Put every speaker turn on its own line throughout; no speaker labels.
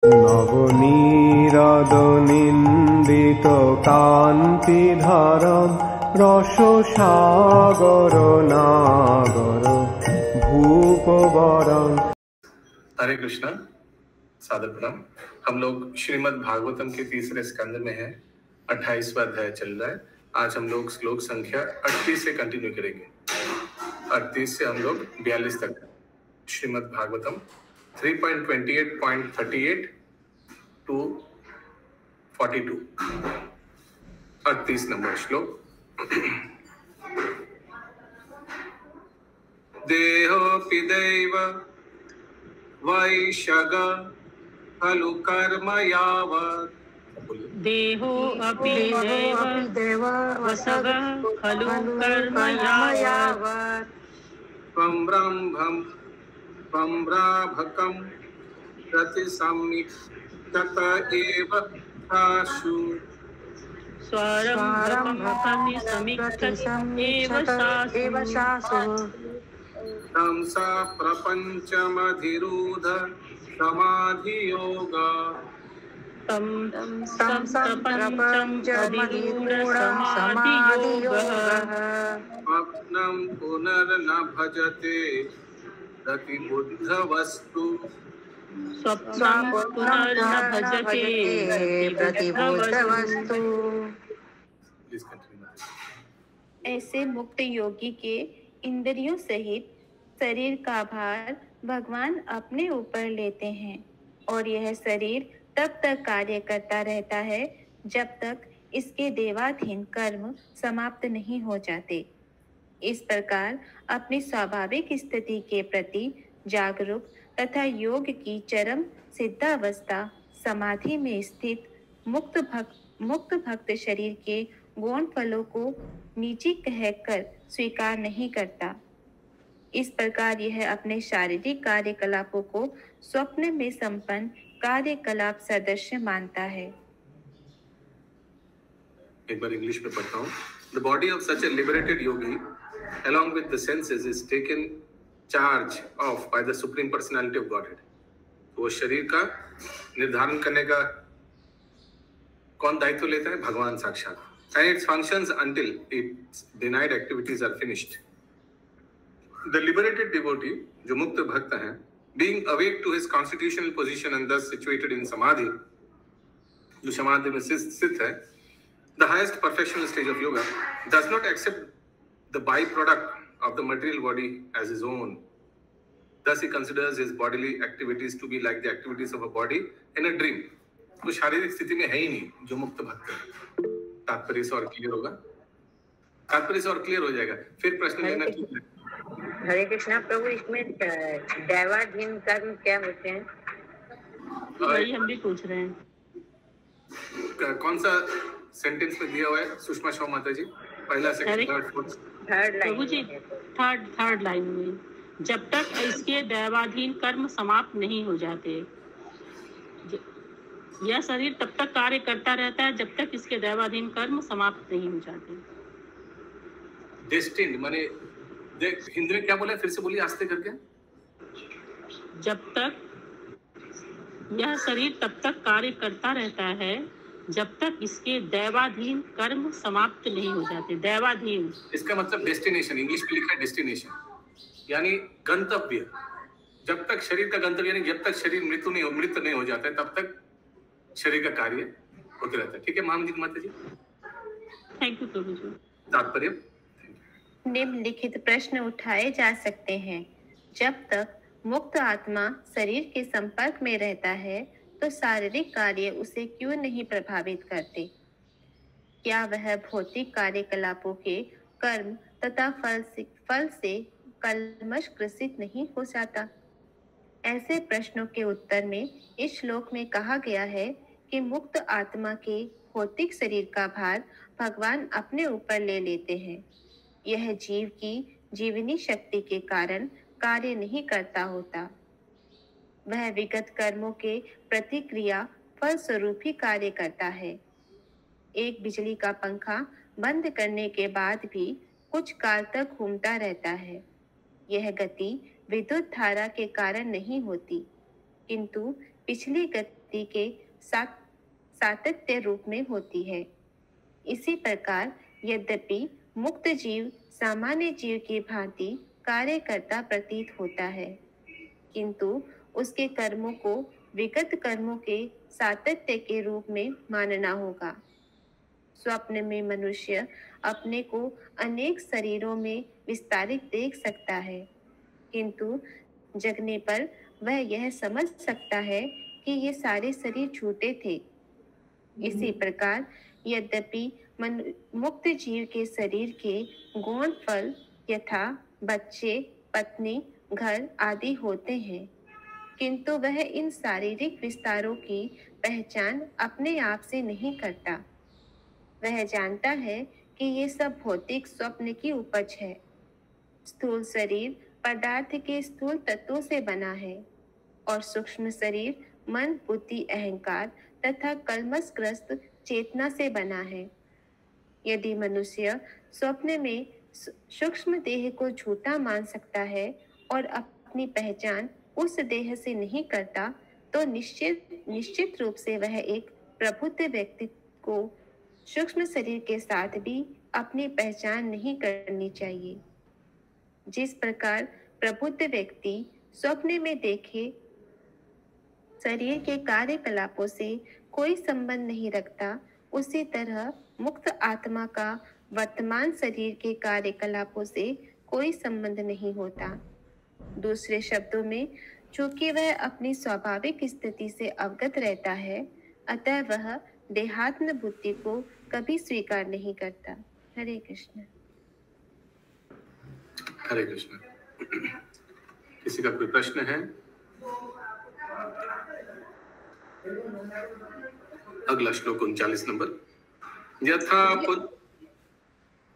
নবনীরাদনিন্দিত কান্তিধারম রসসাগর নাগর भूपवरम।
हरे कृष्णा, सादर प्रणाम। हम लोग श्रीमद् भागवतम के तीसरे स्कंद में हैं। 28वां अध्याय चल रहा है। आज हम लोग श्लोक संख्या 38 से कंटिन्यू करेंगे। 38 से हम लोग 42 तक श्रीमद् भागवतम 3.28.38 टू 42 38 नंबर श्लोक। देहोऽपि दैव वैशग खलु कर्म यावत्।
देहोऽपि दैव वसग खलु कर्म यावत्।
त्वं ब्रह्मकं प्रतिसम्यक्त एव सासु।
एव सासु।
तं सा प्रपञ्चमधिरूढ समाधियोग।
तं प्रपञ्चमधिरूढ समाधियोगः।
स्वप्नं पुनर्न भजते प्रतिबुद्धवस्तु।
स्वप्नं पुनर्न भजते प्रतिबुद्धवस्तु।
ऐसे मुक्त योगी के इंद्रियों सहित शरीर का भार भगवान अपने ऊपर लेते हैं और यह शरीर तब तक कार्य करता रहता है जब तक इसके देवाधीन कर्म समाप्त नहीं हो जाते। इस प्रकार अपनी स्वाभाविक स्थिति के प्रति जागरूक तथा योग की चरम सिद्धावस्था समाधि में स्थित मुक्त भक्त शरीर के गौण फलों को निजी कहकर स्वीकार नहीं करता। इस प्रकार यह अपने शारीरिक कार्यकलापों को स्वप्न में संपन्न कार्यकलाप सदृश मानता है।
एक बार इंग्लिश में पढ़ता हूँ। The body of such a liberated yogi, along with the senses, is taken charge of by the Supreme Personality of Godhead. वो शरीर का निर्धारण करने का कौन दायित्व लेता है? भगवान साक्षात। And its functions until its denied activities are finished. The liberated devotee, जो मुक्त भक्त हैं, being awake to his constitutional position and thus situated in samadhi, जो समाधि में स्थित है, the highest perfectional stage of yoga, does not accept the byproduct of the material body as his own. Thus he considers his bodily activities to be like the activities of a body in a dream. वो शारीरिक स्थिति में है ही नहीं जो मुक्त भक्त है। तात्पर्य से और क्लियर होगा? तात्पर्य से और क्लियर हो जाएगा। फिर प्रश्न लेना ठीक है।
हरे कृष्णा प्रभु, इसमें दैवाधीन कर्म क्या होते हैं?
वही हम भी पूछ रहे हैं।
कौन सा सेंटेंस में दिया हुआ है सुषमा शो माता जी? पहला, second, third, fourth?
Third line.
प्रभु जी थर्ड लाइन में, जब तक इसके दैवाधीन कर्म समाप्त नहीं हो जाते। यह शरीर तब तक कार्य करता रहता है जब तक इसके दैवाधीन कर्म समाप्त नहीं हो जाते।
डेस्टिन्ड माने हिंदी में क्या बोला? फिर से बोलिए आस्ते करके।
जब तक यह शरीर तब तक कार्य करता रहता है जब तक इसके दैवाधीन कर्म समाप्त नहीं हो जाते। दैवाधीन,
इसका मतलब डेस्टिनेशन। इंग्लिश में लिखा है डेस्टिनेशन, यानी गंतव्य। जब तक शरीर का गंतव्य, यानी जब तक शरीर मृत नहीं हो जाता है तब तक शरीर का कार्य होते रहता है। ठीक है महामजी माता जी?
थैंक यू प्रभु जी।
तात्पर्य
निम्नलिखित प्रश्न उठाए जा सकते हैं। जब तक मुक्त आत्मा शरीर के संपर्क में रहता है तो शारीरिक कार्य उसे क्यों नहीं प्रभावित करते? क्या वह भौतिक कार्यकलापों के कर्म तथा फल से कलमश ग्रसित नहीं हो जाता? ऐसे प्रश्नों के उत्तर में इस श्लोक में कहा गया है कि मुक्त आत्मा के भौतिक शरीर का भार भगवान अपने ऊपर ले लेते हैं। यह जीव की जीवनी शक्ति के कारण कार्य नहीं करता होता। वह विगत कर्मों के प्रतिक्रिया फल स्वरूप ही कार्य करता है। एक बिजली का पंखा बंद करने के बाद भी कुछ काल तक घूमता रहता है। यह गति विद्युत धारा के कारण नहीं होती, किंतु पिछली गति मुक्ति के सातत्य रूप में होती है। इसी प्रकार यद्यपि मुक्त जीव सामान्य जीव की भांति कार्य करता प्रतीत होता है, किंतु उसके कर्मों को विगत कर्मों के सातत्य के रूप में मानना होगा। स्वप्न में मनुष्य अपने को अनेक शरीरों में विस्तारित देख सकता है, किंतु जगने पर वह यह समझ सकता है कि ये सारे शरीर झूठे थे। इसी प्रकार यद्यपि मुक्त जीव के शरीर के गौण फल यथा बच्चे, पत्नी, घर आदि होते हैं, किंतु वह इन शारीरिक विस्तारों की पहचान अपने आप से नहीं करता। वह जानता है कि ये सब भौतिक स्वप्न की उपज है। स्थूल शरीर पदार्थ के स्थूल तत्वों से बना है और सूक्ष्म शरीर मन, बुद्धि, अहंकार तथा कल्मषग्रस्त चेतना से बना है। यदि मनुष्य स्वप्न में सूक्ष्म देह को झूठा मान सकता है और अपनी पहचान उस देह से नहीं करता, तो निश्चित रूप से वह एक प्रबुद्ध व्यक्ति को सूक्ष्म शरीर के साथ भी अपनी पहचान नहीं करनी चाहिए। जिस प्रकार प्रबुद्ध व्यक्ति स्वप्न में देखे शरीर के कार्यकलापों से कोई संबंध नहीं रखता, उसी तरह मुक्त आत्मा का वर्तमान शरीर के कार्यकलापों से कोई संबंध नहीं होता। दूसरे शब्दों में, चूंकि वह अपनी स्वाभाविक स्थिति से अवगत रहता है, अतः वह देहात्म बुद्धि को कभी स्वीकार नहीं करता। हरे कृष्ण।
हरे कृष्ण। किसी का कोई प्रश्न है? अगला श्लोक 39 नंबर। यथा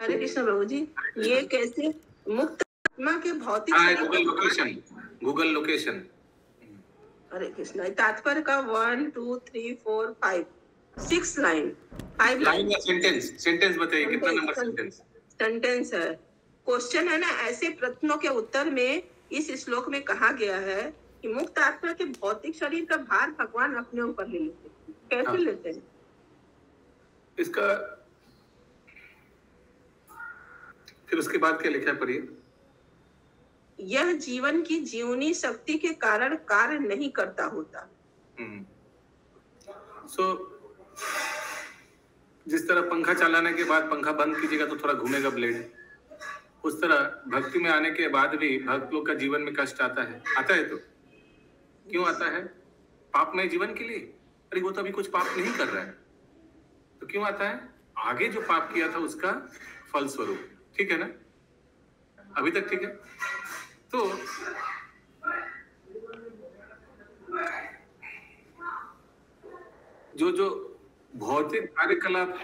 हरे कृष्ण प्रभु जी, ये कैसे मुक्त आत्मा के भौतिक
गूगल लोकेशन।
हरे कृष्ण। तात्पर्य का 1 2 3 4 5 6 लाइन 5
लाइन या सेंटेंस बताइए, कितना नंबर
सेंटेंस है। क्वेश्चन है ना, ऐसे प्रश्नों के उत्तर में इस श्लोक में कहा गया है कि मुक्त आत्मा के भौतिक शरीर का भार भगवान अपने ऊपर ले लेते हैं। कैसे लेते हैं?
इसका फिर उसके बाद क्या लिखा है, पढ़िए।
यह जीवन की जीवनी शक्ति के कारण कार्य नहीं करता होता।
जिस तरह पंखा चलाने के बाद पंखा बंद कीजिएगा तो थोड़ा घूमेगा ब्लेड, उस तरह भक्ति में आने के बाद भी भक्त लोग का जीवन में कष्ट आता है। तो क्यों आता है? पापमय जीवन के लिए। अरे वो तो अभी कुछ पाप नहीं कर रहा है, तो क्यों आता है? आगे जो पाप किया था उसका फल स्वरूप। ठीक है ना? अभी तक ठीक है? तो जो भौतिक कार्यकलाप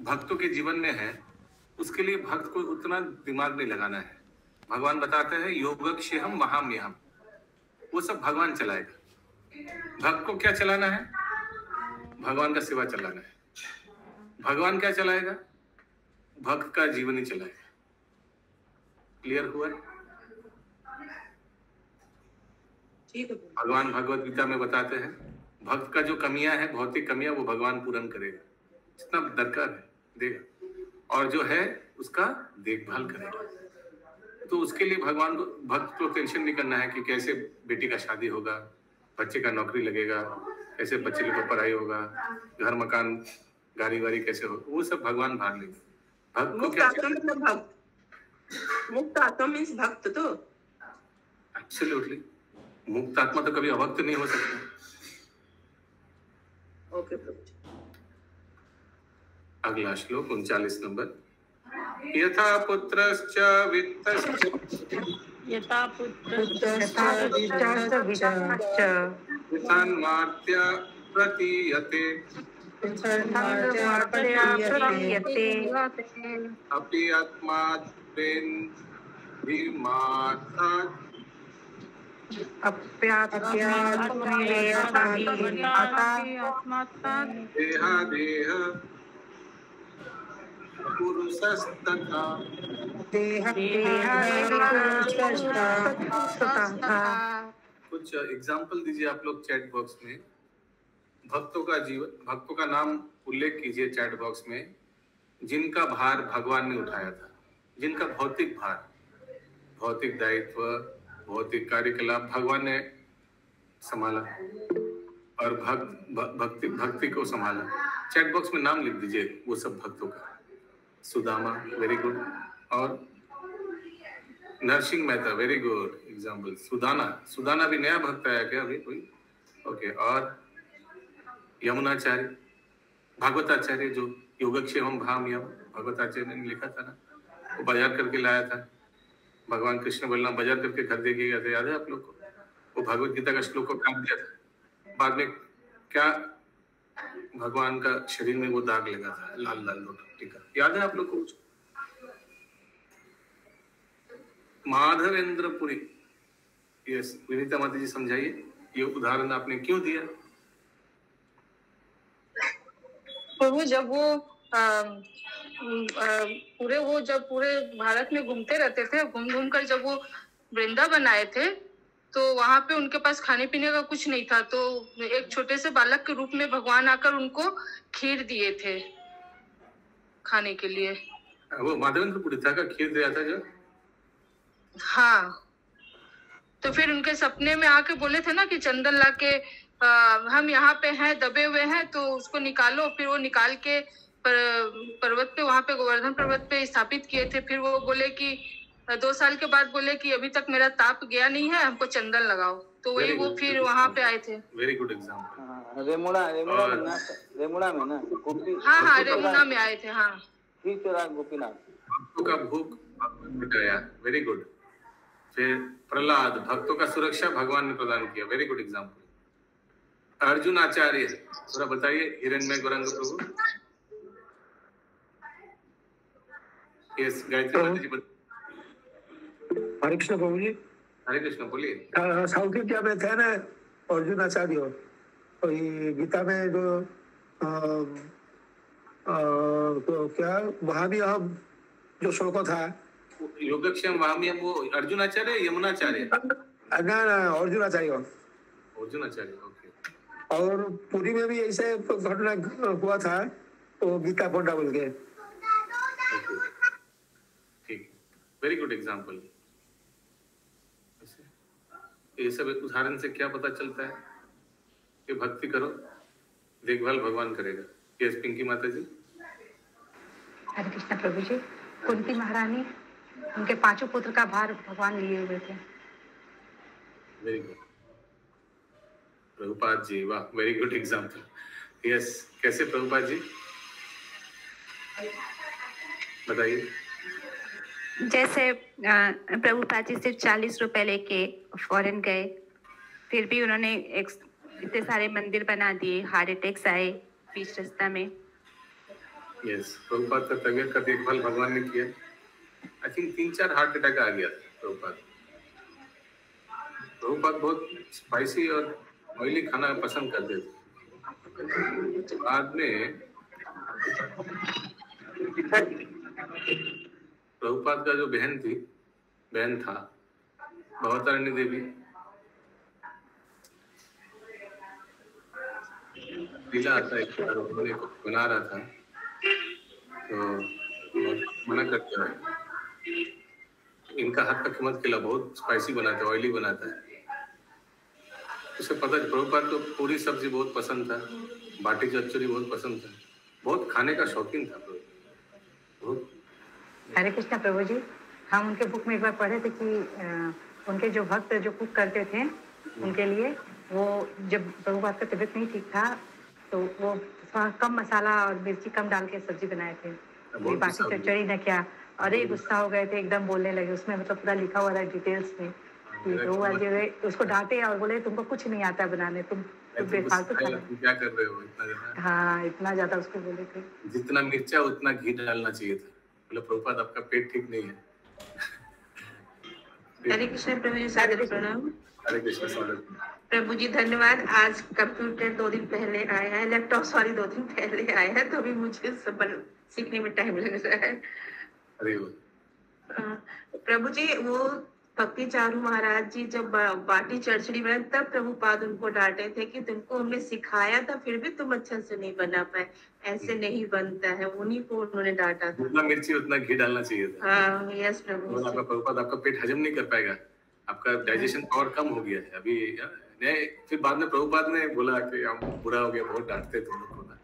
भक्तों के जीवन में है, उसके लिए भक्त को उतना दिमाग नहीं लगाना है। भगवान बताते हैं योगक्षेमं महाम्यहम्, वो सब भगवान चलाएगा। भक्त को क्या चलाना है? भगवान का सेवा चलाना है। भगवान क्या चलाएगा? भक्त का जीवन ही चलाएगा। क्लियर हुआ? भगवान भगवत गीता में बताते हैं भक्त का जो कमियां है, भौतिक कमियां, वो भगवान पूर्ण करेगा, जितना दरकार है देगा, और जो है उसका देखभाल करेगा। तो उसके लिए भगवान को, भक्त को टेंशन नहीं करना है कि कैसे बेटी का शादी होगा, बच्चे का नौकरी लगेगा, कैसे बच्चे का पढ़ाई होगा, घर मकान गाड़ी वाड़ी कैसे हो, वो सब भगवान भाग लेंगे। भक्त को क्या
मतलब भक्त, मुक्त आत्मा मीन्स भक्त। तो
एब्सोल्युटली मुक्त आत्मा तो कभी अभक्त नहीं हो सकता।
ओके प्रभु।
अगला श्लोक 39 नंबर। यथा पुत्रश्च वित्तश्च
यथा पुत्रश्च
वित्तान्मार्त्य प्रतीयते अपि आत्मात्मेन्द्रियमार्थात् देहादेह पुरुषस्तथा। कुछ एग्जाम्पल दीजिए आप लोग चैट बॉक्स में भक्तों का नाम उल्लेख कीजिए चैट बॉक्स में, जिनका भार भगवान ने उठाया था, जिनका भौतिक भार, भौतिक दायित्व, भौतिक कार्यकलाप भगवान ने संभाला और भक्ति को संभाला। चैट बॉक्स में नाम लिख दीजिए वो सब भक्तों का। Sudama, very good. और Narsinh Mehta, very good example. Sudama भी नया भक्त आया क्या अभी कोई? ओके। और यमुनाचार्य, भागवताचार्य जो योगक्षेमम भाम यम भागवताचार्य ने लिखा था ना, वो बाजार करके लाया था। भगवान कृष्ण बलराम बाजार करके घर दे के गए थे, याद है आप लोग को? वो भगवत गीता का श्लोक को काट दिया था। बाद में क्या भगवान का शरीर में वो दाग लगा था, लाल लाल टीका, याद है आप लोग को? माधवेंद्रपुरी, यस, विनीता माता जी समझाइए ये उदाहरण आपने क्यों दिया?
प्रभु जब वो पूरे भारत में घूमते रहते थे, घूम कर जब वो वृंदावन आए थे तो वहां पे उनके पास खाने पीने का कुछ नहीं था, तो एक छोटे से बालक के रूप में भगवान आकर उनको खीर दिए थे खाने के लिए।
वो माधवेंद्रपुरी था का खीर दिया था जो?
हाँ, तो फिर उनके सपने में आके बोले थे ना कि चंदन लाके हम यहाँ पे हैं, दबे हुए हैं, तो उसको निकालो। फिर वो निकाल के पर्वत पे, वहां पे गोवर्धन पर्वत पे स्थापित किए थे। फिर वो बोले कि 2 साल के बाद बोले कि अभी तक मेरा ताप गया नहीं है, हमको चंदन लगाओ। तो वही वो फिर वहां पे आए थे।
Very good example.
रेमुणा में ना
हाँ, रेमुणा में आए थे। हाँ,
गोपीनाथ
भक्तों का भूख मिटाया, वेरी गुड। फिर प्रहलाद, भक्तों का सुरक्षा भगवान ने प्रदान किया, वेरी गुड एग्जाम्पल। अर्जुन आचार्य, थोड़ा बताइए हिरण्मय गौरांग प्रभु। यस, गायत्री माता जी
हरे कृष्ण प्रभु जी।
हरे कृष्ण, बोलिए।
साउथ इंडिया में थे ना अर्जुन आचार्य, और ये गीता में जो तो क्या वहां भी हम जो श्लोक था
योगक्षेम वाहम्यम, वो अर्जुन आचार्य यमुनाचार्य?
ना अर्जुन आचार्य।
ओके।
और पुरी में भी ऐसे घटना हुआ था, तो गीता पंडा बोल के।
ठीक, वेरी गुड एग्जाम्पल। ये सब उदाहरण से क्या पता चलता है कि भक्ति करो, देखभाल भगवान करेगा। यस, पिंकी माता जी।
हरे कृष्ण प्रभु जी। कुंती महारानी, उनके 5 पुत्र का भार भगवान लिए हुए थे।
Very good. प्रभुपाद जी, वाह, वेरी गुड एग्जाम्पल। यस, कैसे प्रभुपाद जी बताइए।
जैसे प्रभुपाद जी सिर्फ 40 रुपए लेके फॉरेन गए, फिर भी उन्होंने इतने सारे मंदिर बना दिए, हार्ट अटैक्स आए बीच रास्ता में।
यस, प्रभुपाद का तबीयत का देखभाल भगवान ने किया। आई थिंक 3-4 हार्ट अटैक आ गया प्रभुपाद। प्रभुपाद बहुत स्पाइसी और ऑयली खाना पसंद करते थे। बाद में प्रभुपाद का जो बहन था भवतारिणी देवी, लीला आता है, उन्होंने को बना रहा था तो मना करते हैं, इनका हाथ का मत खिला, बहुत स्पाइसी बनाता है, ऑयली बनाता है। उसे पता है प्रभुपाद को पूरी सब्जी बहुत पसंद था, बाटी चच्चड़ी बहुत पसंद था, बहुत खाने का शौकीन था बहुत।
हरे कृष्ण प्रभु जी। हम उनके बुक में एक बार पढ़े थे कि उनके जो भक्त जो कुक करते थे उनके लिए, वो जब प्रभुपाद का तबीयत नहीं ठीक था तो वो कम मसाला और मिर्ची कम डाल के सब्जी बनाए थे। बाटी चच्चड़ी न क्या, अरे गुस्सा हो गए थे, एकदम बोलने लगे। उसमें मतलब पूरा लिखा हुआ था डिटेल्स में। तो उसको डांटे और बोले तुमको कुछ नहीं आता बनाने, तुम बेफालतू
क्या कर रहे हो इतना ज्यादा।
हाँ, इतना ज्यादा उसको बोले थे।
जितना मिर्चा उतना घी डालना चाहिए था। बोले प्रभुपाद आपका पेट ठीक नहीं है।
हरे कृष्ण प्रभु जी, सादर प्रणाम।
हरे कृष्ण, स्वागत।
प्रभु जी धन्यवाद। आज कंप्यूटर 2 दिन पहले आया है, लैपटॉप 2 दिन पहले आया है, तो भी मुझे सब सीखने में टाइम लग रहा है।
अरे
प्रभु जी, वो भक्ति चारू महाराज जी जब बाटी चढ़चढ़ी बनाए तब प्रभुपाद उनको डांटे थे कि तुमको हमने सिखाया था फिर भी तुम अच्छा से नहीं बना पाए, ऐसे नहीं बनता है। उन्हीं को उन्होंने डांटा था।
जितना मिर्ची उतना घी डालना चाहिए था।
हाँ, यस प्रभु।
आपका प्रभुपाद आपका पेट हजम नहीं कर पाएगा, आपका डाइजेशन पावर कम हो गया है अभी। फिर बाद में प्रभुपाद ने बोला कि हम बुरा हो गया, बहुत डांटते तुम लोग को ना।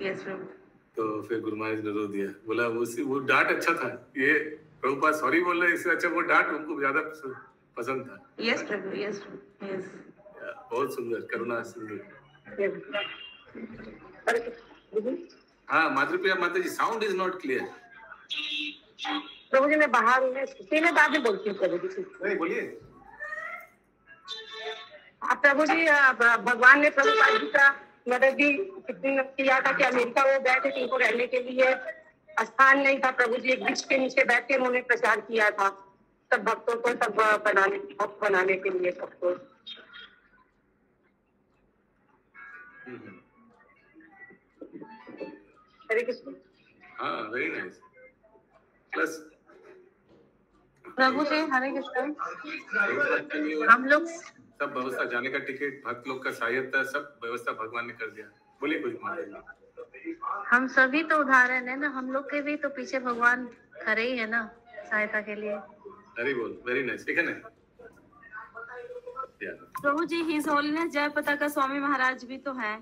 यस प्रभु।
तो फिर गुरु महाराज ने रो दिया, बोला वो डांट अच्छा था, ये प्रभुपाद सॉरी बोल रहे, इससे अच्छा वो डांट उनको ज्यादा पसंद था।
यस प्रभु, यस यस।
बहुत सुंदर, करुणा सुंदर। हाँ मातृप्रिया माता जी, साउंड इज नॉट क्लियर।
प्रभु जी मैं बाहर हूँ, मैं बाद में बोलती हूँ प्रभु जी।
नहीं बोलिए।
प्रभु जी भगवान ने प्रभुपाद जी का मदद भी किया था कि अमेरिका वो गए थे, उनको रहने के लिए स्थान नहीं था। प्रभु जी एक वृक्ष के नीचे बैठ के उन्होंने प्रचार किया था सब भक्तों को, सब बनाने के लिए सबको। हरे कृष्ण।
हाँ वेरी नाइस। प्लस
प्रभु जी हरे कृष्ण।
हम लोग
सब व्यवस्था, जाने का टिकट, भक्त लोग का सहायता, सब व्यवस्था भगवान ने कर दिया। बोलिए कुछ माता।
हम सभी तो उदाहरण है ना, हम लोग के भी तो पीछे भगवान खड़े ही है ना सहायता के लिए।
हरी बोल, वेरी नाइस। ठीक है ना
प्रभु जी, हिज होलीनेस जय पताका स्वामी महाराज भी तो है।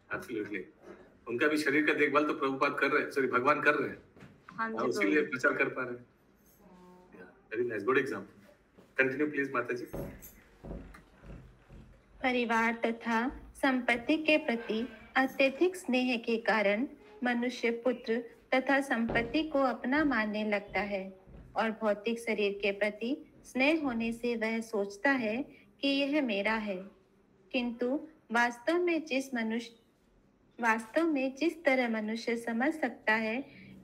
एब्सोल्युटली, उनका भी शरीर का देखभाल तो प्रभुपाद कर रहे हैं, सॉरी भगवान कर रहे हैं।
हाँ जी,
उसीलिए प्रचार कर पा रहे हैं। Very nice, good example. Continue please माता जी।
परिवार तथा संपत्ति के प्रति अत्यधिक स्नेह के कारण मनुष्य पुत्र तथा संपत्ति को अपना मानने लगता है और भौतिक शरीर के प्रति स्नेह होने से वह सोचता है कि यह मेरा है। किंतु वास्तव में जिस तरह मनुष्य समझ सकता है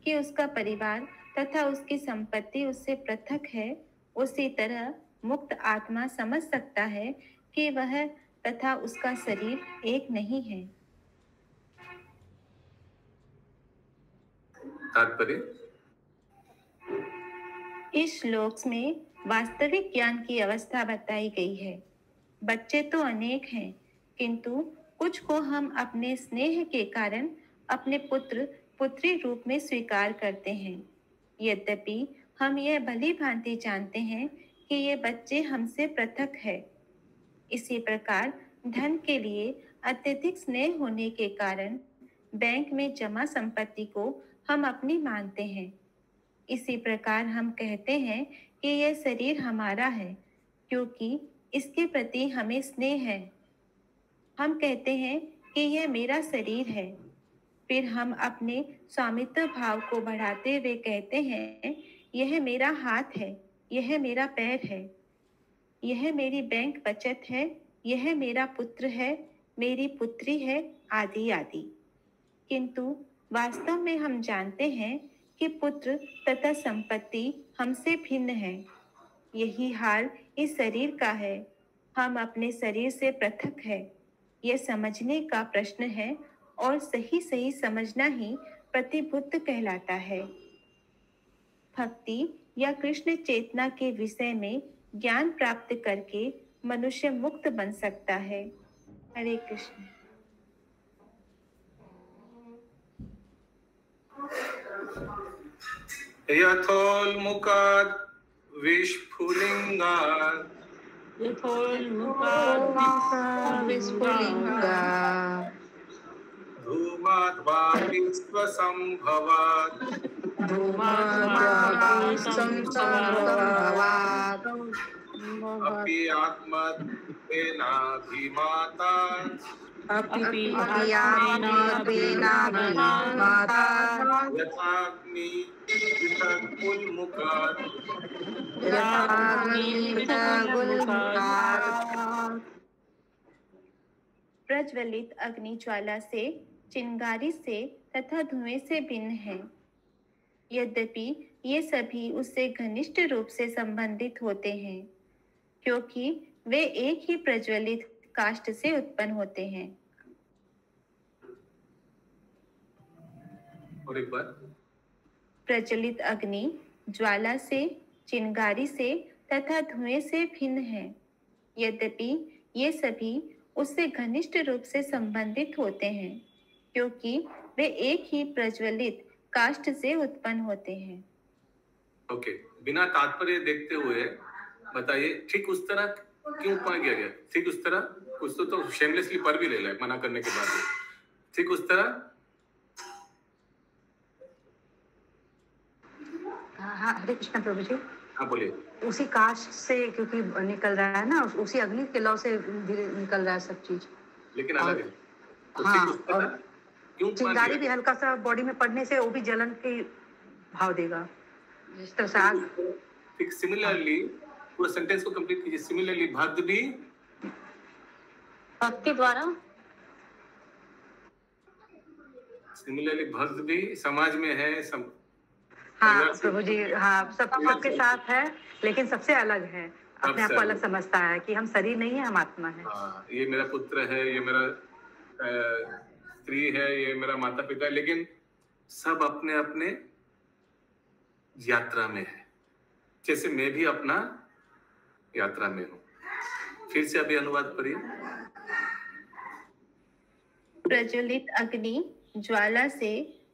कि उसका परिवार तथा उसकी संपत्ति उससे पृथक है, उसी तरह मुक्त आत्मा समझ सकता है कि वह तथा उसका शरीर एक नहीं है।
तात्पर्य
इस श्लोक में वास्तविक ज्ञान की अवस्था बताई गई है। बच्चे तो अनेक हैं, किंतु कुछ को हम अपने स्नेह के कारण अपने पुत्र पुत्री रूप में स्वीकार करते हैं। यद्यपि हम यह भली भांति जानते हैं कि ये बच्चे हमसे पृथक है। इसी प्रकार धन के लिए अत्यधिक स्नेह होने के कारण बैंक में जमा संपत्ति को हम अपनी मानते हैं। इसी प्रकार हम कहते हैं कि यह शरीर हमारा है क्योंकि इसके प्रति हमें स्नेह है। हम कहते हैं कि यह मेरा शरीर है। फिर हम अपने स्वामित्व भाव को बढ़ाते हुए कहते हैं यह मेरा हाथ है, यह मेरा पैर है, यह मेरी बैंक बचत है, यह मेरा पुत्र है, मेरी पुत्री है, आदि आदि। किंतु वास्तव में हम जानते हैं कि पुत्र तथा संपत्ति हमसे भिन्न है। यही हाल इस शरीर का है। हम अपने शरीर से पृथक है, यह समझने का प्रश्न है और सही सही समझना ही प्रतिबुद्ध कहलाता है। भक्ति या कृष्ण चेतना के विषय में ज्ञान प्राप्त करके मनुष्य मुक्त बन सकता है। हरे कृष्ण।
यथोल्मुखात् विस्फुलिंगात् धूमात् वा विश्वसंभवात् अपि आत्मत्वेनाभिमाता यथाग्नि पृथगुल्मुखात्
प्रज्वलित अग्नि ज्वाला से, चिंगारी से तथा धुएं से भिन्न है। यद्यपि ये सभी उससे घनिष्ठ रूप से संबंधित होते हैं क्योंकि वे एक ही प्रज्वलित काष्ठ से उत्पन्न होते हैं।
और एक बार
प्रज्वलित अग्नि ज्वाला से, चिंगारी से तथा धुएं से भिन्न है। यद्यपि ये सभी उससे घनिष्ठ रूप से संबंधित होते हैं, क्योंकि वे एक ही प्रज्वलित काष्ठ से उत्पन्न होते हैं।
ओके, बिना तात्पर्य देखते हुए बताइए, ठीक उस तरह क्यों उत्पन्न किया गया? ठीक उस तरह कुछ तो शेमलेसली पर भी ले रहा है मना करने के बाद। ठीक उस तरह
हाँ, हरे कृष्ण प्रभु जी।
हाँ बोलिए।
उसी काष्ठ से क्योंकि निकल रहा है ना, उसी अग्नि के लौ से धीरे निकल रहा है सब चीज,
लेकिन अलग है। तो
हाँ,
ठीक उस तरह क्यों
चिंगारी भी हल्का सा बॉडी में पड़ने से वो भी जलन के भाव देगा, जिस तरह से आग।
ठीक सिमिलरली पूरा सेंटेंस को कंप्लीट कीजिए। सिमिलरली भक्त भी
भक्ति द्वारा,
सिमिलरली भक्त भी समाज में है,
हाँ प्रभु जी, हाँ सबके साथ है, लेकिन सबसे अलग है, अपने आप को अलग समझता है कि हम शरीर नहीं है, हम आत्मा है।
हाँ, ये मेरा पुत्र है, ये मेरा स्त्री है, ये मेरा माता पिता है, लेकिन सब अपने अपने यात्रा में है, जैसे मैं भी अपना यात्रा में हूँ। फिर से अभी अनुवाद करिए।
प्रज्वलित अग्नि ज्वाला से,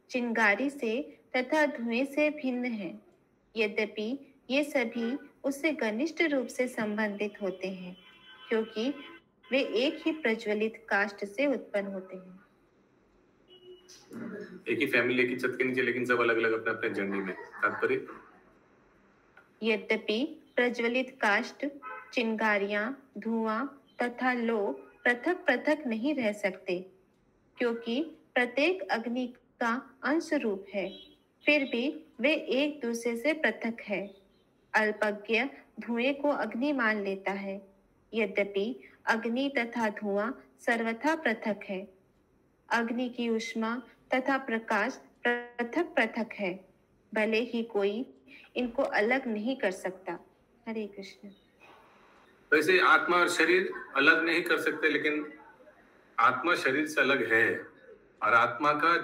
चिंगारी से तथा धुएं से भिन्न है। यद्यपि ये सभी उससे घनिष्ठ रूप से संबंधित होते हैं, क्योंकि वे एक ही प्रज्वलित काष्ठ से उत्पन्न होते हैं।
एक ही फैमिली, एक ही छत के नीचे, लेकिन सब अलग अलग अपने अपने जर्नी में। तात्पर्य,
यद्यपि प्रज्वलित काष्ठ, चिंगारियां, धुआं तथा लो पृथक पृथक नहीं रह सकते, क्योंकि प्रत्येक अग्नि का अंश रूप है, फिर भी वे एक दूसरे से पृथक है। अल्पज्ञ धुएं को अग्नि मान लेता है, यद्यपि अग्नि तथा धुआं सर्वथा पृथक है। अग्नि की ऊष्मा तथा प्रकाश पृथक पृथक है, भले ही कोई इनको अलग नहीं कर सकता। हरे कृष्ण।
वैसे आत्मा और शरीर अलग नहीं कर सकते, लेकिन आत्मा शरीर से अलग है, और आत्मा का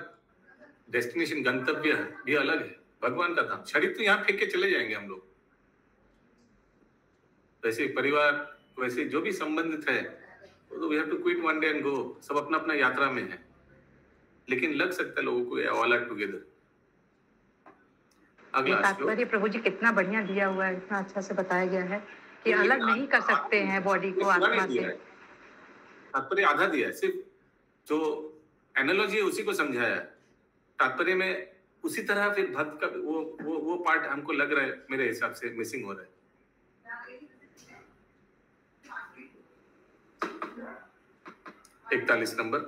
डेस्टिनेशन, गंतव्य भी अलग है, भगवान का धाम। शरीर तो यहाँ फेंक के चले जाएंगे हम लोग। वैसे परिवार, वैसे जो भी संबंधित है, तो we have to quit one day and go. सब अपना अपना यात्रा में है, लेकिन लग सकता है लोगों को ऑल आर टुगेदर। अगला
तात्पर्य प्रभु जी कितना बढ़िया दिया हुआ है, इतना अच्छा से बताया गया है कि अलग नहीं कर सकते हैं बॉडी को आत्मा से।
तात्पर्य आधा दिया है, सिर्फ जो एनालॉजी है उसी को समझाया है। तात्पर्य में उसी तरह फिर भक्त का वो पार्ट हमको लग रहा है, मेरे हिसाब से मिसिंग हो रहा है। 41 नंबर,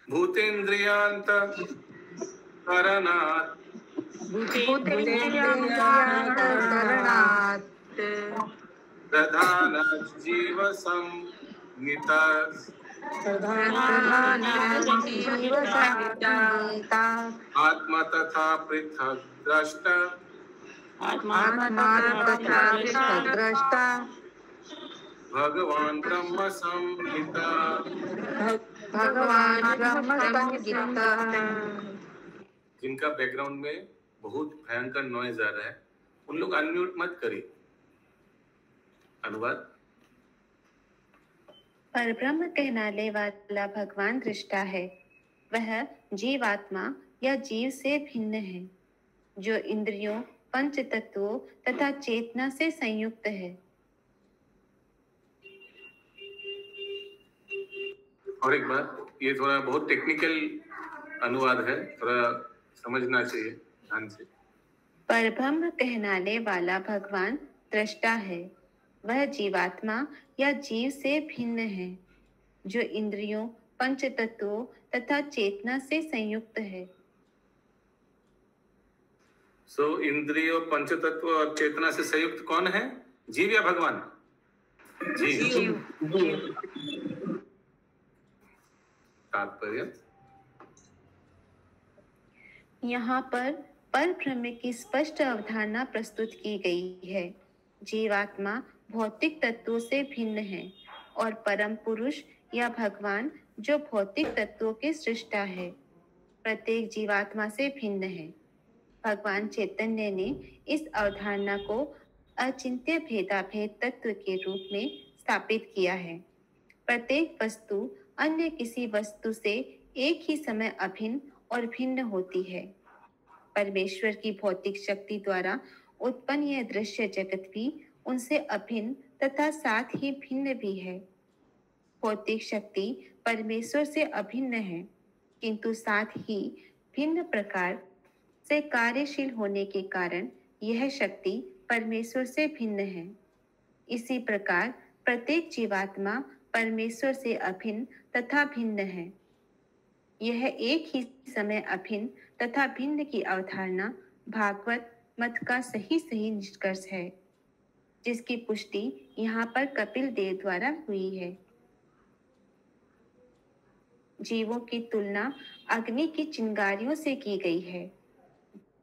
भूतेन्द्रियांत करणात् प्रधान जीव संहिता आत्मा तथा पृथक द्रष्टा भगवान ब्रह्म संहिता जिनका बैकग्राउंड में बहुत भयंकर नॉइज आ रहा है, उन लोग अनम्यूट मत करिए। अनुवाद,
परब्रह्म कहलाने वाला भगवान दृष्टा है। वह जीवात्मा या जीव से भिन्न है, जो इंद्रियों, पंच तत्वों तथा चेतना से संयुक्त है।
और एक बात, ये थोड़ा बहुत टेक्निकल अनुवाद है, थोड़ा समझना चाहिए ध्यान से।
परब्रह्म कहलाने वाला भगवान दृष्टा है। वह जीवात्मा या जीव से भिन्न है, जो इंद्रियों, पंच तत्वों तथा चेतना से संयुक्त है।
इंद्रियों, पंच तत्व और चेतना से संयुक्त कौन है? जीव या भगवान? जीव। तात्पर्य,
यहाँ पर परब्रह्म की स्पष्ट अवधारणा प्रस्तुत की गई है। जीवात्मा भौतिक तत्वों से भिन्न है और परम पुरुष या भगवान जो भौतिक तत्वों के सृष्टा है, प्रत्येक जीवात्मा से भिन्न है। भगवान चैतन्य ने इस अवधारणा को अचिंत्य भेदाभेद तत्व के रूप में स्थापित किया है। प्रत्येक वस्तु अन्य किसी वस्तु से एक ही समय अभिन्न और भिन्न होती है। परमेश्वर की भौतिक शक्ति द्वारा उत्पन्न यह दृश्य जगत भी उनसे अभिन्न तथा साथ ही भिन्न भी है। भौतिक शक्ति परमेश्वर से अभिन्न है, किंतु साथ ही भिन्न प्रकार से कार्यशील होने के कारण यह शक्ति परमेश्वर से भिन्न है। इसी प्रकार प्रत्येक जीवात्मा परमेश्वर से अभिन्न तथा भिन्न है। यह एक ही समय अभिन्न तथा भिन्न की अवधारणा भागवत मत का सही निष्कर्ष है, जिसकी पुष्टि यहाँ पर कपिल देव द्वारा हुई है। जीवों की तुलना अग्नि की चिंगारियों से की गई है।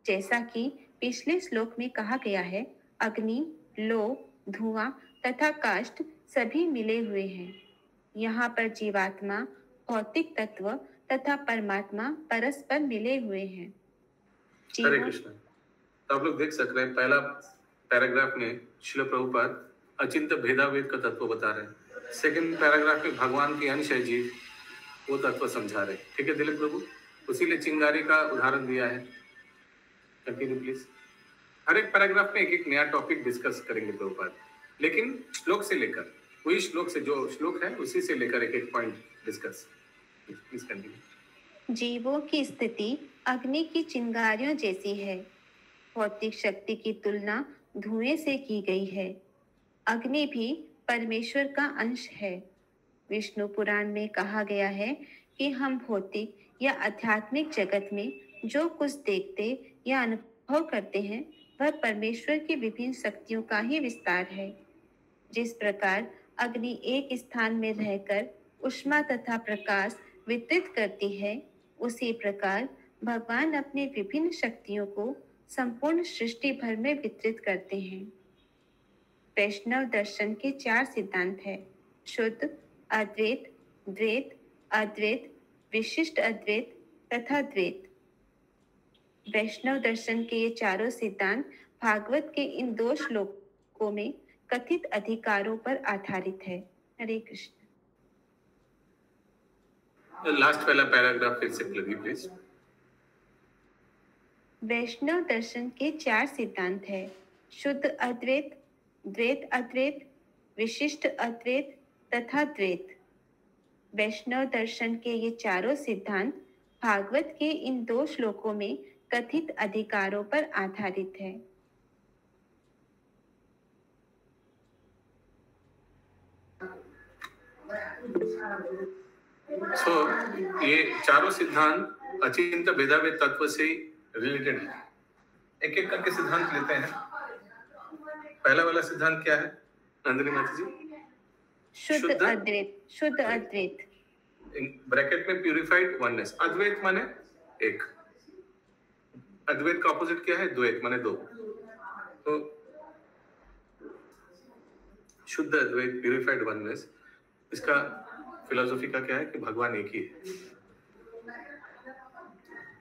जैसा कि पिछले श्लोक में कहा गया है, अग्नि, लौ, धुआं तथा काष्ठ सभी मिले हुए हैं। यहाँ पर जीवात्मा, भौतिक तत्व तथा परमात्मा परस्पर मिले हुए हैं।
हरे कृष्ण। तो आप लोग देख सकते हैं पहला पैराग्राफ में श्रील प्रभुपाद अचिंत्य भेदाभेद का तत्व बता रहे हैं। सेकंड पैराग्राफ में भगवान की अंश है जीव, वो तत्व समझा रहे हैं। ठीक है दिलीप प्रभु, उसी लिए चिंगारी का उदाहरण दिया है। Continue please. हर एक पैराग्राफ में एक एक नया टॉपिक डिस्कस करेंगे प्रभुपाद, लेकिन श्लोक से लेकर, वही श्लोक से जो श्लोक है उसी से लेकर एक एक पॉइंट डिस्कस। Please continue.
जीवों की स्थिति अग्नि की चिंगारियों जैसी है। भौतिक शक्ति की तुलना धुएं से की गई है। अग्नि भी परमेश्वर का अंश है। विष्णु पुराण में कहा गया है कि हम भौतिक या आध्यात्मिक जगत में जो कुछ देखते या अनुभव करते हैं वह परमेश्वर की विभिन्न शक्तियों का ही विस्तार है। जिस प्रकार अग्नि एक स्थान में रहकर ऊष्मा तथा प्रकाश वितरित करती है, उसी प्रकार भगवान अपनी विभिन्न शक्तियों को संपूर्ण सृष्टि भर में वितरित करते हैं। वैष्णव दर्शन के 4 सिद्धांत है: शुद्ध, अद्वैत, द्वैत, अद्वैत, विशिष्ट अद्वैत तथा द्वैत। वैष्णव दर्शन के ये चारों सिद्धांत भागवत के इन 2 श्लोकों में कथित अधिकारों पर आधारित है। हरे कृष्ण।
लास्ट वाला पैराग्राफ फिर से प्लीज।
वैष्णव दर्शन के 4 सिद्धांत है: शुद्ध अद्वैत, द्वैत अद्वैत, विशिष्ट अद्वैत तथा द्वैत। वैष्णव दर्शन के ये चारों सिद्धांत भागवत के इन 2 श्लोकों में कथित अधिकारों पर आधारित है।
ये चारों सिद्धांत अचिंत्य भेदाभेद तत्व से रिलेटेड है। एक एक करके सिद्धांत लेते हैं। पहला वाला सिद्धांत क्या है नंदिनी माता जी?
शुद्ध अद्वैत। शुद्ध अद्वैत
ब्रैकेट में प्यूरिफाइड वननेस। अद्वैत माने एक। अद्वैत का ऑपोजिट क्या है? द्वैत माने 2। तो शुद्ध अद्वैत, प्यूरिफाइड वननेस, इसका फिलोसॉफी का क्या है कि भगवान एक ही है।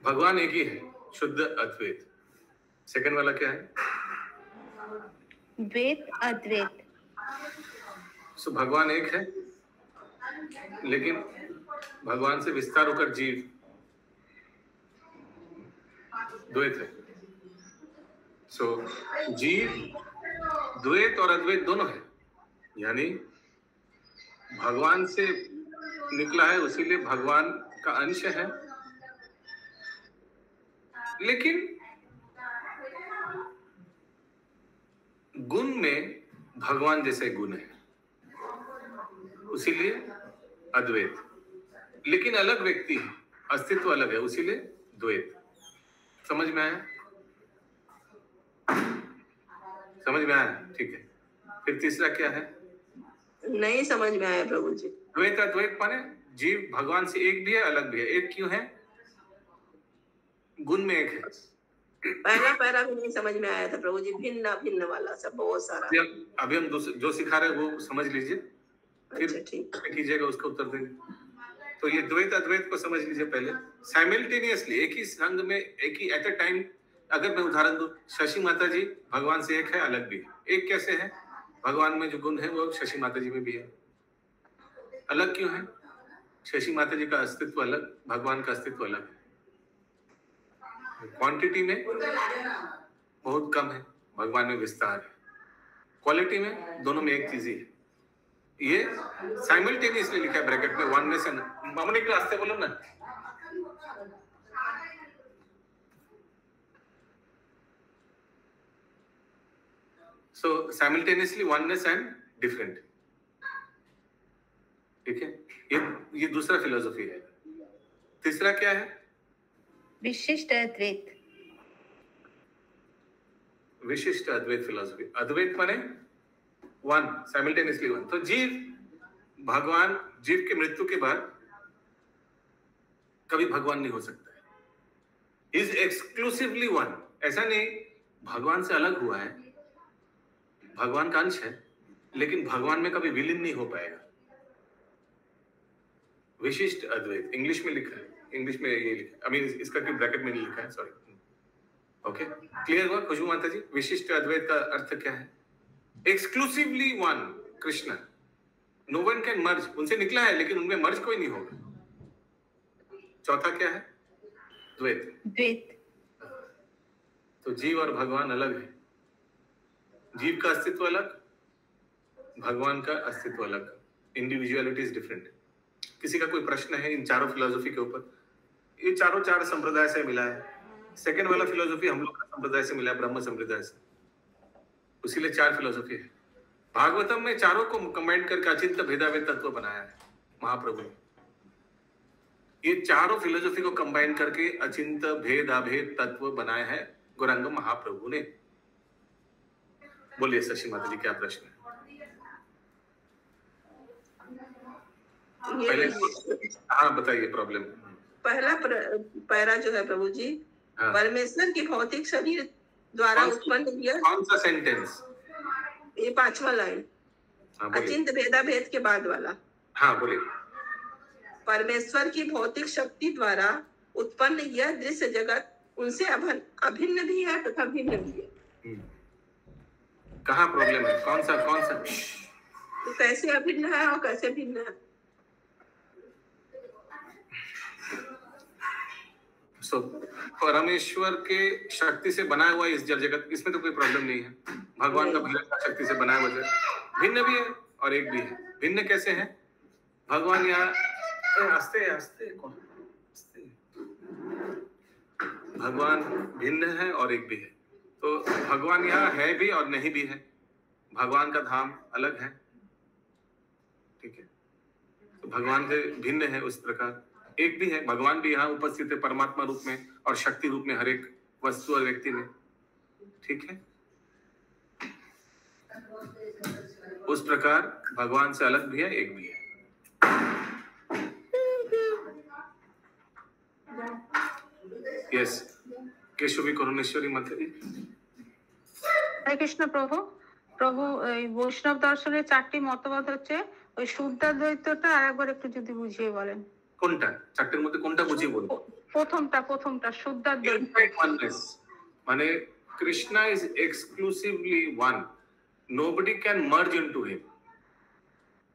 भगवान एक ही है, शुद्ध अद्वैत। सेकंड वाला क्या है?
द्वैत अद्वैत।
सो भगवान एक है, लेकिन भगवान से विस्तार होकर जीव द्वैत है। सो जीव द्वैत और अद्वैत दोनों है, यानी भगवान से निकला है, उसीलिए भगवान का अंश है, लेकिन गुण में भगवान जैसे गुण है, उसीलिए अद्वैत। लेकिन अलग व्यक्ति है, अस्तित्व अलग है, उसीलिए द्वैत। समझ में आया? समझ में आया? ठीक है। फिर तीसरा क्या है?
नहीं समझ में आया प्रभु जी।
द्वैत अद्वैत माने जीव भगवान से एक भी है, अलग भी है। एक क्यों है? गुण में एक है।
पहला पैरा भी नहीं समझ में आया था प्रभु जी, भिन्न भिन्न वाला सब बहुत सारा।
अभी हम जो सिखा रहे हैं वो समझ लीजिए, फिर कीजिएगा, उसका उत्तर देंगे। तो ये द्वैत अद्वैत को समझ लीजिए पहले। साइमल्टेनियसली एक ही संघ में, एक ही एट अ टाइम अगर मैं उदाहरण दूं, शशि माता जी भगवान से एक है, अलग भी है। एक कैसे है? भगवान में जो गुण है वो शशि माता जी में भी है। अलग क्यों है? शशि माता जी का अस्तित्व अलग, भगवान का अस्तित्व अलग है। क्वांटिटी में बहुत कम है, भगवान में विस्तार है। क्वालिटी में दोनों में एक चीज ही है। ये साइमल्टेनियसली लिखा है ब्रैकेट में, वननेस एंड मामूली के रास्ते बोलो ना। So simultaneously oneness and different. ठीक है, ये दूसरा फिलोसफी है। तीसरा क्या है?
विशिष्ट अद्वैत।
विशिष्ट अद्वैत फिलोसफी। अद्वैत माने वन, साइमल्टेनियसली वन। तो जीव भगवान, जीव के मृत्यु के बाद कभी भगवान नहीं हो सकता है। Is exclusively one. ऐसा नहीं भगवान से अलग हुआ है, भगवान का अंश है, लेकिन भगवान में कभी विलीन नहीं हो पाएगा। विशिष्ट अद्वैत इंग्लिश में लिखा है, इंग्लिश में ये लिखा है, आई मीन इसका क्यों ब्रैकेट में नहीं लिखा है, सॉरी। ओके, क्लियर हुआ खुशबू माता जी? विशिष्ट अद्वैत का अर्थ क्या है? Exclusively one Krishna, no one can merge. उनसे निकला है लेकिन उनमें मर्ज कोई नहीं होगा। चौथा क्या है? द्वैत।
द्वैत।
तो जीव और भगवान अलग है। जीव का अस्तित्व अलग, भगवान का अस्तित्व अलग। Individuality is different. किसी का कोई प्रश्न है इन चारों फिलोसफी के ऊपर? ये चारों चार संप्रदाय से मिला है। सेकेंड वाला फिलोसफी हम लोग का संप्रदाय से मिला है, ब्रह्म संप्रदाय से। उसीलिए चार फिलोसफी है। भागवतम में चारों को कंबाइन करके अचिंत्य भेदाभेद तत्व बनाया है महाप्रभु ने। ये चारों फिलोसफी को कंबाइन करके अचिंत्य भेदाभेद तत्व बनाया है गौरांग महाप्रभु ने। बोलिए शशि माता जी, क्या प्रश्न है? पहले हाँ बताइए प्रॉब्लम।
पहला पैरा जो है प्रभु जी, परमेश्वर की भौतिक शरीर द्वारा उत्पन्न किया।
कौन सा सेंटेंस?
ये 5वां लाइन, अचिंत्य भेदाभेद के बाद वाला।
हाँ बोलिए।
परमेश्वर की भौतिक शक्ति द्वारा उत्पन्न यह दृश्य जगत उनसे अभिन्न भी है तथा भिन्न भी है।
कहाँ प्रॉब्लम है? कौन सा
तो कैसे अभिन्न है और कैसे भिन्न है?
परमेश्वर के शक्ति से बनाया हुआ इस जड़ जगत, इसमें तो कोई प्रॉब्लम नहीं है। भगवान का भगवान का शक्ति से बनाया हुआ जगत भिन्न भी है और एक भी है। भिन्न कैसे है? भगवान यहाँ भगवान भिन्न है और एक भी है। तो भगवान यहाँ है भी और नहीं भी है। भगवान का धाम अलग है, ठीक है। तो भगवान से भिन्न है उस प्रकार। एक भी है, भगवान भी यहाँ उपस्थित है परमात्मा रूप में और शक्ति रूप में हर एक वस्तु और व्यक्ति में, ठीक है। उस प्रकार भगवान से अलग भी है, एक भी है। यस, केशवी करुणेश्वरी माता जी।
हरे कृष्ण प्रभु। প্রভু এই বৈষ্ণব দর্শনের চারটি মতবাদ হচ্ছে, ওই শুদ্ধাদ্বৈতটা আরেকবার একটু যদি বুঝিয়ে বলেন।
কোনটা? চারটির মধ্যে কোনটা বুঝিয়ে বলুন?
প্রথমটা শুদ্ধাদ্বৈত।
মানে Krishna is exclusively one, nobody can merge into হিম।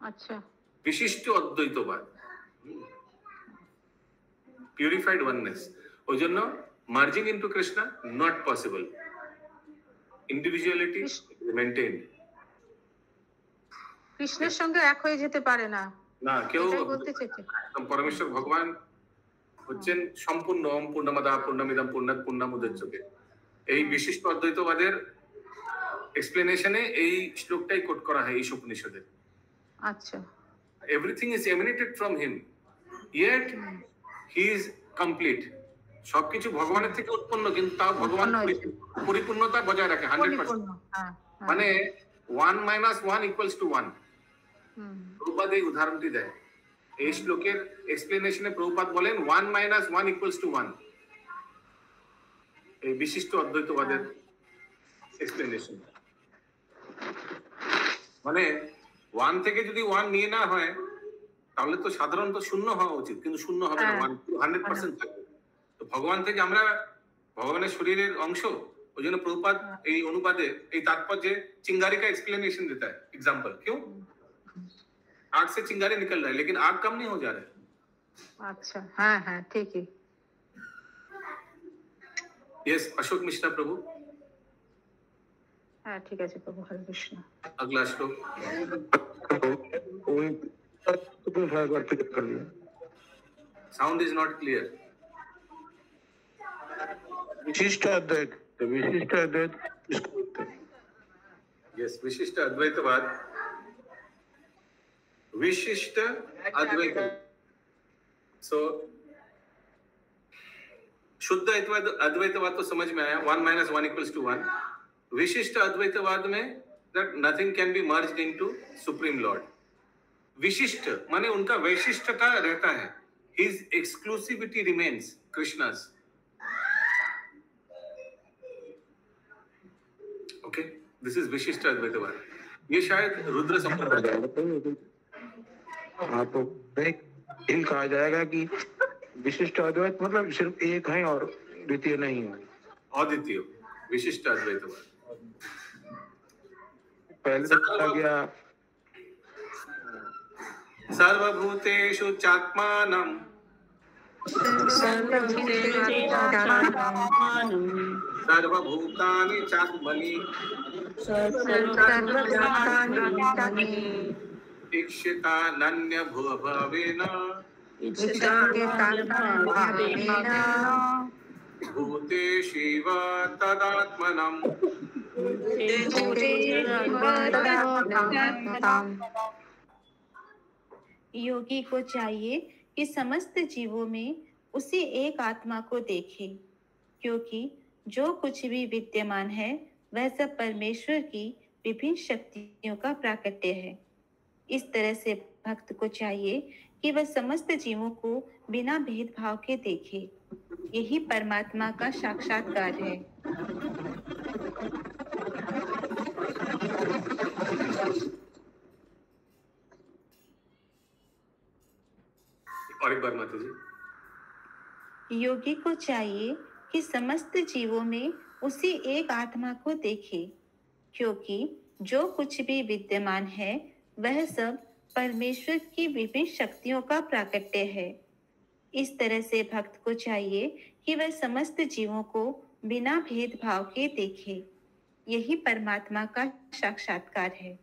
আচ্ছা,
বিশিষ্ট অদ্বৈতবাদ, পিউরিফাইড ওয়াননেস। ওই জন্য merging into Krishna not possible. Individuality maintained.
কৃষ্ণের সঙ্গে এক হয়ে যেতে পারে না,
না কেউ।
বলতে চাইছে
পরমেশ্বর ভগবান হচ্ছেন সম্পূর্ণ, ওম পূর্ণমাদা পূর্ণমিদম পূর্ণাৎ পূর্ণমুদচ্যতে। এই বিশিষ্ট অদ্বৈতবাদের এক্সপ্লেনেশনে এই শ্লোকটাই কোট করা হয় এই উপনিষদে।
আচ্ছা,
everything is emanated from him, yet he is complete. সবকিছু ভগবানের থেকে উৎপন্ন, কিন্তু তাও ভগবান পরিপূর্ণতা বজায় রাখে 100%। মানে 1 - 1 = 1। প্রভুপাদ এই উদাহরণটি দেয় এই শ্লোকের এক্সপ্লেনেশনে। প্রভুপাদ বলেন 1 - 1 = 1। এই বিশিষ্ট অদ্বৈতবাদের এক্সপ্লেনেশন। মানে 1 থেকে যদি 1 নিয়ে না হয় তাহলে তো সাধারণত শূন্য হওয়া উচিত, কিন্তু শূন্য হবে না, 100% থাকবে। তো ভগবান থেকে আমরা ভগবানের শরীরের অংশ, ওই জন্য প্রভুপাদ এই অনুপাদে এই तात्पर्य चिंगारी का एक्सप्लेनेशन देता है। एग्जांपल क्यों? आग से चिंगारी निकल रहा है लेकिन आग कम नहीं हो जा रहा है।
अच्छा, हाँ हाँ ठीक है।
यस, अशोक मिश्रा प्रभु।
हाँ ठीक है जी प्रभु, हरे कृष्ण।
अगला श्लोक। Sound is not clear.
विशिष्ट अद्वैत, तो विशिष्ट अद्वैत
यस, विशिष्ट अद्वैतवाद। विशिष्ट अद्वैत, सो शुद्ध अद्वैतवाद तो समझ में आया, 1 - 1 = 1। विशिष्ट अद्वैतवाद में that nothing can be merged into supreme lord। विशिष्ट माने उनका वैशिष्टता रहता है, his exclusivity remains Krishna's। okay, this is विशिष्ट अद्वैतवाद। ये शायद रुद्र संप्रदाय
आपको इन कहा जाएगा कि विशिष्ट अद्वैत मतलब सिर्फ एक है और द्वितीय नहीं है।
अद्वितीय विशिष्ट अद्वैतवाद।
पहले कहा गया
सर्वभूतेषु चात्मानं सर्वभूतानि चात्मनि ईक्षितानन्यभावेन भूतेषु तदात्मनम्।
योगी को चाहिए कि समस्त जीवों में उसी एक आत्मा को देखे, क्योंकि जो कुछ भी विद्यमान है वह सब परमेश्वर की विभिन्न शक्तियों का प्राकट्य है। इस तरह से भक्त को चाहिए कि वह समस्त जीवों को बिना भेदभाव के देखे। यही परमात्मा का साक्षात्कार है।
और एक बार माता जी।
योगी को चाहिए कि समस्त जीवों में उसी एक आत्मा को देखे, क्योंकि जो कुछ भी विद्यमान है वह सब परमेश्वर की विभिन्न शक्तियों का प्राकट्य है। इस तरह से भक्त को चाहिए कि वह समस्त जीवों को बिना भेदभाव के देखे। यही परमात्मा का साक्षात्कार है।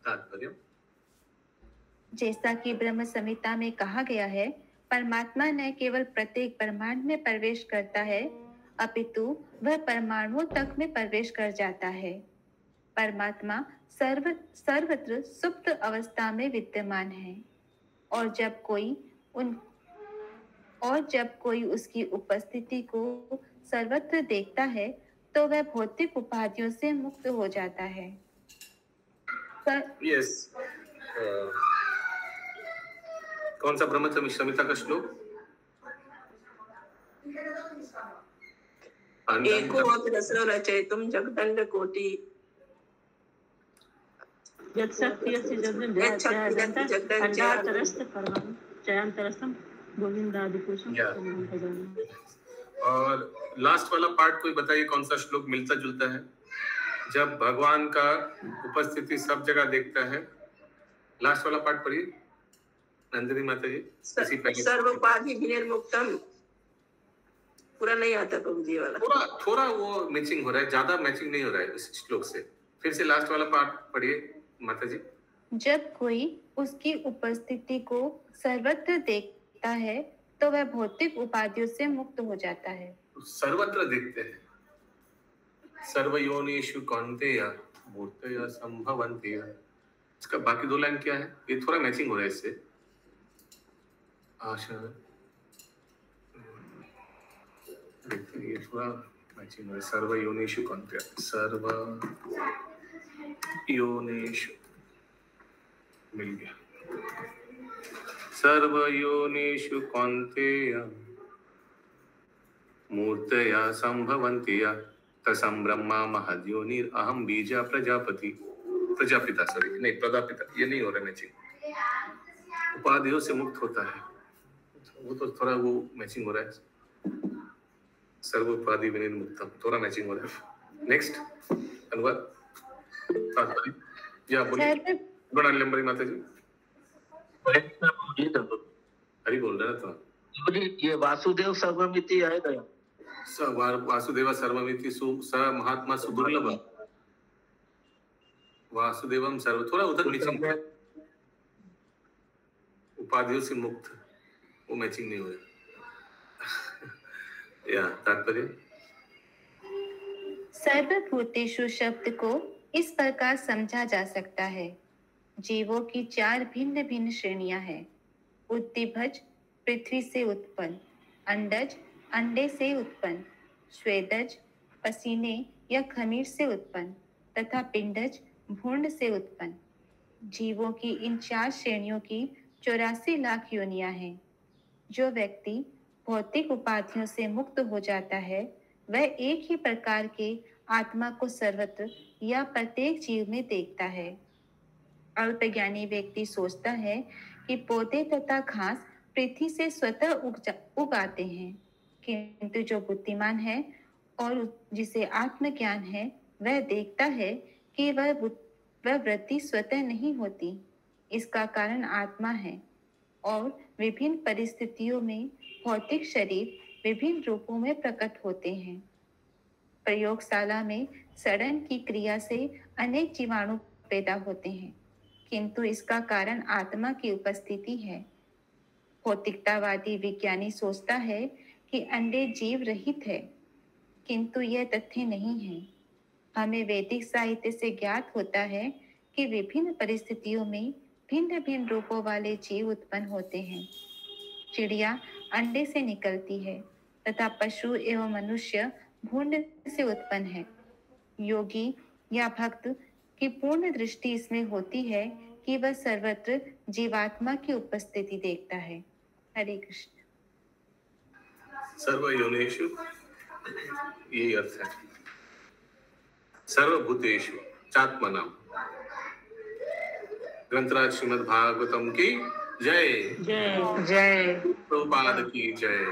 तात्पर्य
जैसा कि ब्रह्म संहिता में कहा गया है, परमात्मा न केवल प्रत्येक ब्रह्मांड में प्रवेश करता है, अपितु वह परमाणुओं तक में प्रवेश कर जाता है। परमात्मा सर्वत्र सुप्त अवस्था में विद्यमान है, और जब कोई उसकी उपस्थिति को सर्वत्र देखता है तो वह भौतिक उपाधियों से मुक्त हो जाता है।
यस, कौन सा ब्रह्म संहिता का श्लोक?
एको अग्रसरो रचयितुं जगदण्ड कोटि
यत्शक्तियस्य जगदण्डं गोविंदादिपुरुषं भजामि।
और लास्ट वाला पार्ट कोई बताइए, कौन सा श्लोक मिलता जुलता है? जब भगवान का उपस्थिति सब जगह देखता है। लास्ट वाला पार्ट पढ़िए नंदिनी माता जी।
सर्वोपाधि विनिर्मुक्तम। पूरा नहीं आता प्रभु जी वाला,
थोड़ा वो मैचिंग हो रहा है, ज्यादा मैचिंग नहीं हो रहा है इस श्लोक से। फिर से लास्ट वाला पार्ट पढ़िए माता जी।
जब कोई उसकी उपस्थिति को सर्वत्र देखता है तो वह भौतिक उपाधियों से मुक्त हो जाता है।
सर्वत्र देखते हैं। सर्वयोनिषु कौन्तेय मूर्तयः संभवन्ति। इसका बाकी दो लाइन क्या है? ये थोड़ा मैचिंग हो रहा है इससे। आशा ये थोड़ा मैचिंग हो रहा है। सर्वयोनिषु कौन्तेय, सर्वयोनिषु मिल गया। सर्वयोनिषु कौन्तेय मूर्तया संभवन्ति तसं ब्रह्मा महद्योनिर अहम बीजा प्रजापिता सॉरी नहीं प्रजापिता, ये नहीं हो रहा मैचिंग। उपाधियों से मुक्त होता है, वो तो थोड़ा वो मैचिंग हो रहा है। सर्वोपाधि विनिर्मुक्तम, थोड़ा मैचिंग हो रहा है। नेक्स्ट अनुवाद या बोलिए बड़ा लंबरी माता जी। हरी बोल रहा था
ये वासुदेव सर्वमिति आएगा।
वासुदेव सर्वमिति स महात्मा सुदुर्लभ वासुदेवम सर्व, थोड़ा उधर मैचिंग, उपाधियों से मुक्त, वो मैचिंग नहीं हो रहा। या तात्पर्य
सर्वभूतेषु शब्द को इस प्रकार समझा जा सकता है। जीवों की 4 भिन्न भिन्न श्रेणियां हैं। उद्दीभज पृथ्वी से उत्पन्न, अंडज अंडे से उत्पन्न, श्वेदज पसीने या खमीर से उत्पन्न तथा पिंडज भूर्ण से उत्पन्न। जीवों की इन 4 श्रेणियों की 84 लाख योनियां हैं। जो व्यक्ति भौतिक उपाधियों से मुक्त हो जाता है वह एक ही प्रकार के आत्मा को सर्वत्र या प्रत्येक जीव में देखता है। अल्पज्ञानी व्यक्ति सोचता है कि पौधे तथा घास पृथ्वी से स्वतः उग आते हैं, किंतु जो बुद्धिमान है और जिसे आत्मज्ञान है वह देखता है कि वह वृद्धि स्वतः नहीं होती। इसका कारण आत्मा है और विभिन्न परिस्थितियों में भौतिक शरीर विभिन्न रूपों में प्रकट होते हैं। प्रयोगशाला में सड़न की क्रिया से अनेक जीवाणु पैदा होते हैं, किंतु इसका कारण आत्मा की उपस्थिति है। भौतिकतावादी विज्ञानी सोचता है कि अंडे जीव रहित है, किंतु यह तथ्य नहीं है। हमें वैदिक साहित्य से ज्ञात होता है कि विभिन्न परिस्थितियों में भिन्न भिन्न रूपों वाले जीव उत्पन्न होते हैं। चिड़िया अंडे से निकलती है तथा पशु एवं मनुष्य भूर्ण से उत्पन्न है। योगी या भक्त की पूर्ण दृष्टि इसमें होती है कि वह सर्वत्र जीवात्मा की उपस्थिति देखता है। हरे कृष्ण।
सर्वयोनिषु यही अर्थ है। सर्वभूतेषु चात्मनाम। ग्रंथराज श्रीमद् भागवतम की जय।
जय।
प्रभुपाद की जय।